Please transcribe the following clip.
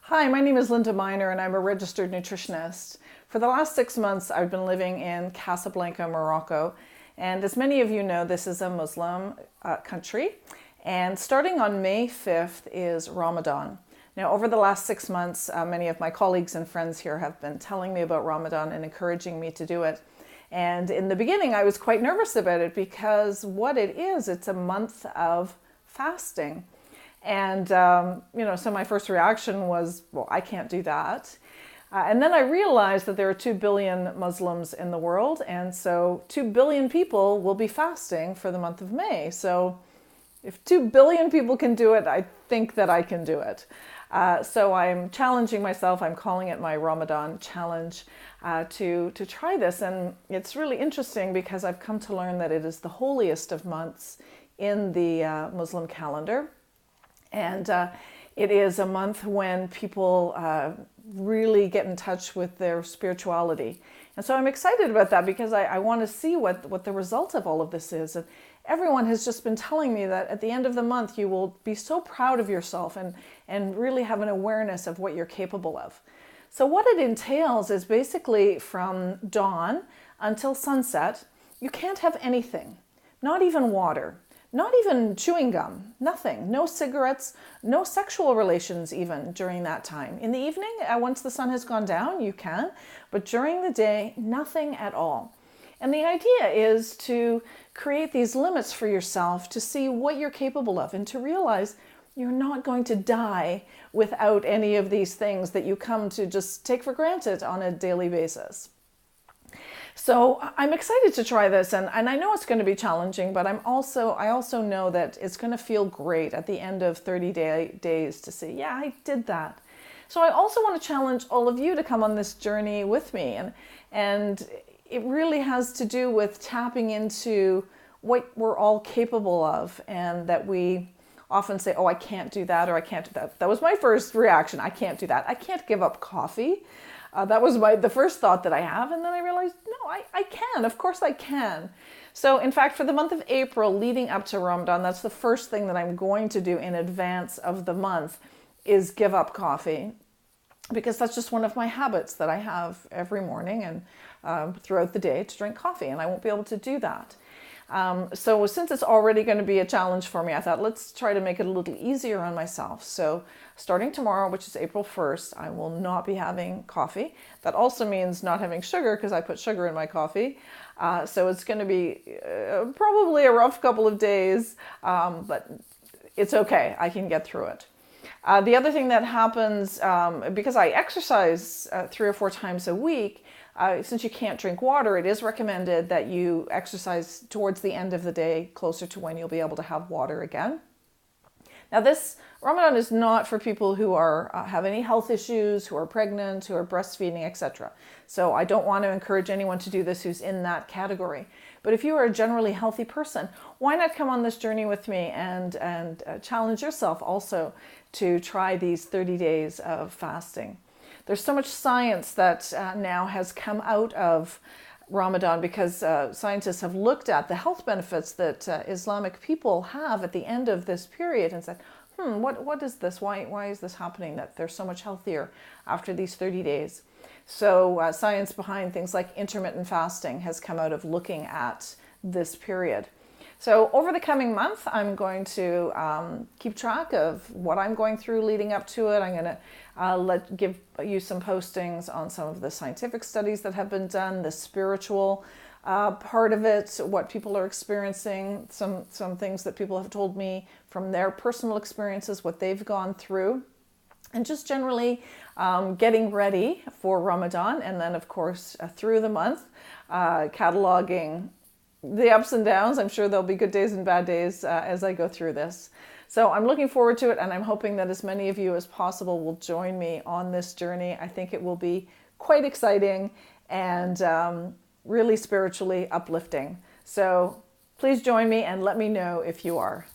Hi, my name is Linda Miner and I'm a registered nutritionist. For the last 6 months, I've been living in Casablanca, Morocco. And as many of you know, this is a Muslim country. And starting on May 5th is Ramadan. Now, over the last 6 months, many of my colleagues and friends here have been telling me about Ramadan and encouraging me to do it. And in the beginning, I was quite nervous about it because what it is, it's a month of fasting. And, so my first reaction was, well, I can't do that. And then I realized that there are 2 billion Muslims in the world. And so 2 billion people will be fasting for the month of May. So if 2 billion people can do it, I think that I can do it. So I'm challenging myself. I'm calling it my Ramadan Challenge to try this. And it's really interesting because I've come to learn that it is the holiest of months in the Muslim calendar. And it is a month when people really get in touch with their spirituality. And so I'm excited about that because I want to see what the result of all of this is. And everyone has just been telling me that at the end of the month, you will be so proud of yourself and really have an awareness of what you're capable of. So what it entails is basically from dawn until sunset, you can't have anything, not even water. Not even chewing gum, nothing, no cigarettes, no sexual relations even during that time. In the evening, once the sun has gone down, you can, but during the day, nothing at all. And the idea is to create these limits for yourself to see what you're capable of and to realize you're not going to die without any of these things that you come to just take for granted on a daily basis. So I'm excited to try this, and I know it's going to be challenging, but I also know that it's going to feel great at the end of 30 days to say, yeah, I did that. So I also want to challenge all of you to come on this journey with me, and it really has to do with tapping into what we're all capable of, and that we often say, oh, I can't do that, or I can't do that. That was my first reaction. I can't do that. I can't give up coffee. That was the first thought that I have, and then I realized, no, I can. Of course I can. So in fact, for the month of April leading up to Ramadan, that's the first thing that I'm going to do in advance of the month is give up coffee, because that's just one of my habits that I have every morning and throughout the day to drink coffee, and I won't be able to do that. So since it's already going to be a challenge for me, I thought let's try to make it a little easier on myself. So starting tomorrow, which is April 1st, I will not be having coffee. That also means not having sugar because I put sugar in my coffee. So it's going to be probably a rough couple of days, but it's okay. I can get through it. The other thing that happens, because I exercise 3 or 4 times a week, since you can't drink water, it is recommended that you exercise towards the end of the day, closer to when you'll be able to have water again. Now, this Ramadan is not for people who have any health issues, who are pregnant, who are breastfeeding, etc. So I don't want to encourage anyone to do this who's in that category. But if you are a generally healthy person, why not come on this journey with me and challenge yourself also to try these 30 days of fasting. There's so much science that now has come out of Ramadan because scientists have looked at the health benefits that Islamic people have at the end of this period and said, what is this? Why is this happening that they're so much healthier after these 30 days? So science behind things like intermittent fasting has come out of looking at this period. So over the coming month, I'm going to keep track of what I'm going through leading up to it. I'm going to give you some postings on some of the scientific studies that have been done, the spiritual part of it, what people are experiencing, some things that people have told me from their personal experiences, what they've gone through, and just generally getting ready for Ramadan. And then, of course, through the month, cataloging the ups and downs. I'm sure there'll be good days and bad days as I go through this. So I'm looking forward to it, and I'm hoping that as many of you as possible will join me on this journey. I think it will be quite exciting and really spiritually uplifting. So please join me and let me know if you are.